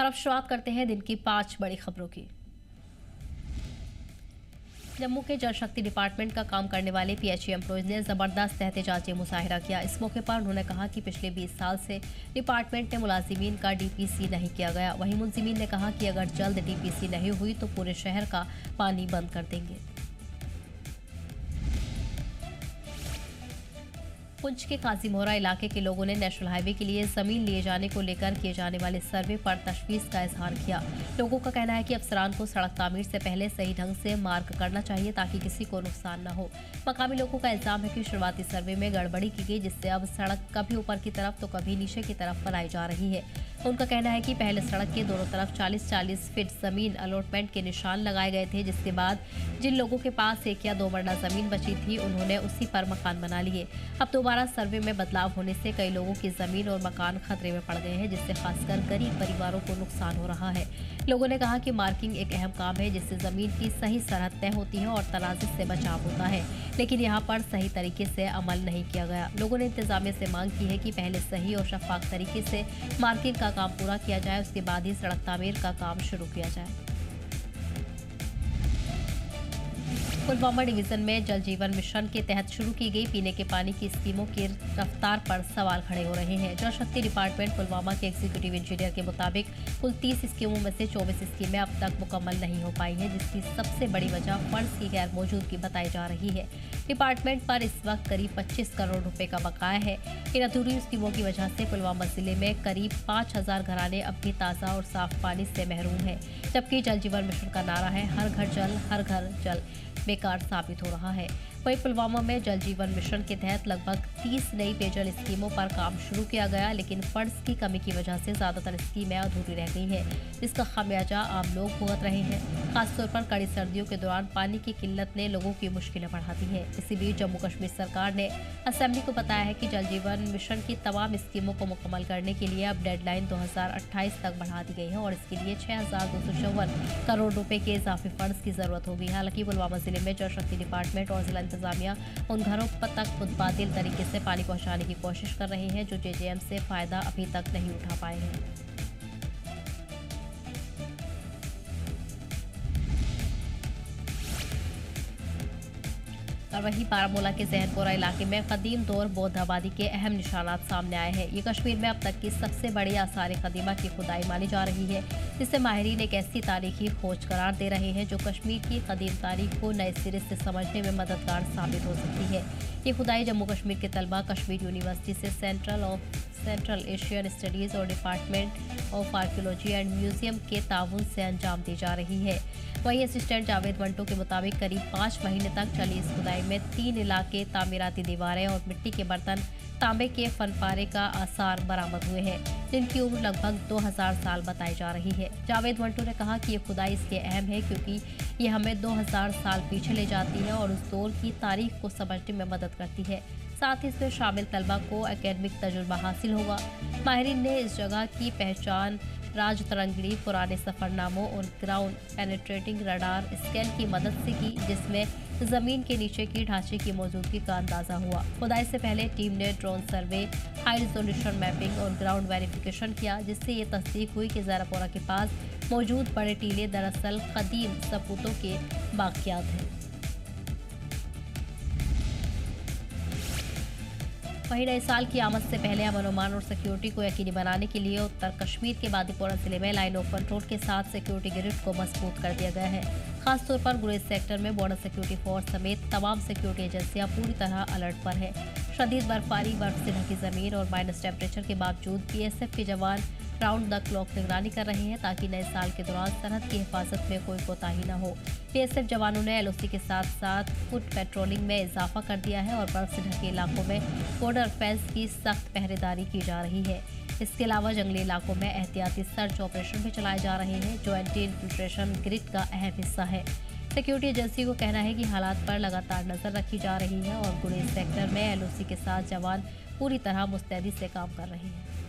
अब शुरुआत करते हैं दिन की 5 बड़ी खबरों की। जम्मू के जल शक्ति डिपार्टमेंट का काम करने वाले पीएचई एम्प्लॉयज ने जबरदस्त एहतजाजी मुजाहिरा किया। इस मौके पर उन्होंने कहा कि पिछले 20 साल से डिपार्टमेंट में मुलाजिमीन का डीपीसी नहीं किया गया। वहीं मुलजिमीन ने कहा कि अगर जल्द डीपीसी नहीं हुई तो पूरे शहर का पानी बंद कर देंगे। पुंछ के काजीमोरा इलाके के लोगों ने नेशनल हाईवे के लिए जमीन लिए जाने को लेकर किए जाने वाले सर्वे पर तशवीश का इजहार किया। लोगों का कहना है कि अफसरान को सड़क तामीर से पहले सही ढंग से मार्क करना चाहिए ताकि किसी को नुकसान न हो। मकामी लोगों का इल्जाम है कि शुरुआती सर्वे में गड़बड़ी की गई, जिससे अब सड़क कभी ऊपर की तरफ तो कभी नीचे की तरफ बनाई जा रही है। उनका कहना है कि पहले सड़क के दोनों तरफ 40-40 फीट जमीन अलॉटमेंट के निशान लगाए गए थे, जिसके बाद जिन लोगों के पास 1 या 2 मरला जमीन बची थी उन्होंने उसी पर मकान बना लिए। अब दोबारा सर्वे में बदलाव होने से कई लोगों की जमीन और मकान खतरे में पड़ गए हैं, जिससे खासकर गरीब परिवारों को नुकसान हो रहा है। लोगों ने कहा कि मार्किंग एक अहम काम है, जिससे जमीन की सही सरहद तय होती है और तनाज़ुर से बचाव होता है, लेकिन यहाँ पर सही तरीके से अमल नहीं किया गया। लोगों ने इंतजामिया से मांग की है कि पहले सही और शफाफ तरीके से मार्किंग का काम पूरा किया जाए, उसके बाद ही सड़क तामीर का काम शुरू किया जाए। पुलवामा डिवीजन में जल जीवन मिशन के तहत शुरू की गई पीने के पानी की स्कीमों की रफ्तार पर सवाल खड़े हो रहे हैं। जल शक्ति डिपार्टमेंट पुलवामा के एग्जीक्यूटिव इंजीनियर के मुताबिक कुल 30 स्कीमों में से 24 स्कीमें अब तक मुकम्मल नहीं हो पाई हैं, जिसकी सबसे बड़ी वजह फंड्स की गैर मौजूदगी बताई जा रही है। डिपार्टमेंट पर इस वक्त करीब 25 करोड़ रुपए का बकाया है। इन अधूरी स्कीमों की वजह से पुलवामा जिले में करीब 5000 घराने अब भी ताज़ा और साफ पानी से महरूम हैं, जबकि जल जीवन मिशन का नारा है हर घर जल हर घर जल बेकार साबित हो रहा है। वहीं पुलवामा में जल जीवन मिशन के तहत लगभग 30 नई पेयजल स्कीमों पर काम शुरू किया गया, लेकिन फंड्स की कमी की वजह से ज्यादातर स्कीमें अधूरी रह गई हैं, जिसका खामियाजा आम लोग भुगत रहे हैं। खासतौर पर कड़ी सर्दियों के दौरान पानी की किल्लत ने लोगों की मुश्किलें बढ़ा दी है। इसी बीच जम्मू कश्मीर सरकार ने असेंबली को बताया है कि जल जीवन मिशन की तमाम स्कीमों को मुकम्मल करने के लिए अब डेडलाइन 2028 तक बढ़ा दी गई है और इसके लिए 6254 करोड़ रुपए के इजाफी फंड्स की जरूरत होगी। हालांकि पुलवामा जिले में जल शक्ति डिपार्टमेंट और जिला इंतजामिया उन घरों तक मुतबादिल तरीके से पानी पहुंचाने की कोशिश कर रहे हैं जो जेजेएम से फायदा अभी तक नहीं उठा पाए हैं। और वहीं बारामूला के जहनपुरा इलाके में कदीम दौर बौद्ध आबादी के अहम निशानात सामने आए हैं। ये कश्मीर में अब तक की सबसे बड़ी आसार कदीमा की खुदाई मानी जा रही है, जिससे माहिरीन एक ऐसी तारीखी खोज करार दे रहे हैं जो कश्मीर की कदीम तारीख को नए सिरे से समझने में मददगार साबित हो सकती है। ये खुदाई जम्मू कश्मीर के तलबा, कश्मीर यूनिवर्सिटी से सेंट्रल एशियन स्टडीज़ और department of archaeology and museum के ताउन से अंजाम दी जा रही है। वहीं असिस्टेंट जावेद मंटो के मुताबिक करीब 5 महीने तक चली इस खुदाई में 3 इलाके तामीराती दीवारें और मिट्टी के बर्तन, तांबे के फनपारे का आसार बरामद हुए हैं, जिनकी उम्र लगभग 2000 साल बताई जा रही है। जावेद मंटो ने कहा कि ये खुदाई इसलिए अहम है क्योंकि ये हमें 2000 साल पीछे ले जाती है और उस दौर की तारीख को समझने में मदद करती है। साथ ही इसमें शामिल तलबा को एकेडमिक तजुर्बा हासिल होगा। माहिरीन ने इस जगह की पहचान राज तरंगड़ी, पुराने सफरनामों और ग्राउंड पेनेट्रेटिंग रडार स्कैन की मदद से की, जिसमें जमीन के नीचे की ढांचे की मौजूदगी का अंदाजा हुआ। खुदाई से पहले टीम ने drone survey, high resolution mapping और ग्राउंड वेरिफिकेशन किया, जिससे ये तस्दीक हुई कि ज़रापोरा के पास मौजूद बड़े टीले दरअसल कदीम सपूतों के बाकियात हैं। वहीं नए साल की आमद से पहले अमन ओमान और सिक्योरिटी को यकीनी बनाने के लिए उत्तर कश्मीर के बांदीपोरा जिले में लाइन ऑफ कंट्रोल के साथ सिक्योरिटी ग्रिड को मजबूत कर दिया गया है। खासतौर पर गुरेज सेक्टर में बॉर्डर सिक्योरिटी फोर्स समेत तमाम सिक्योरिटी एजेंसियां पूरी तरह अलर्ट पर हैं। शदीद बर्फबारी, बर्फ से ढकी जमीन और माइनस टेम्परेचर के बावजूद बीएसएफ के जवान राउंड द क्लॉक निगरानी कर रहे हैं ताकि नए साल के दौरान सरहद की हिफाजत में कोई कोताही न हो। बीएसएफ जवानों ने एलओसी के साथ साथ फुट पेट्रोलिंग में इजाफा कर दिया है और बर्फ से ढके इलाकों में बॉर्डर फेंस की सख्त पहरेदारी की जा रही है। इसके अलावा जंगली इलाकों में एहतियाती सर्च ऑपरेशन भी चलाए जा रहे हैं, जो एंटी इन्फिल्ट्रेशन ग्रिड का अहम हिस्सा है। सिक्योरिटी एजेंसी को कहना है कि हालात पर लगातार नजर रखी जा रही है और गुरेज सेक्टर में एलओसी के साथ जवान पूरी तरह मुस्तैदी से काम कर रहे हैं।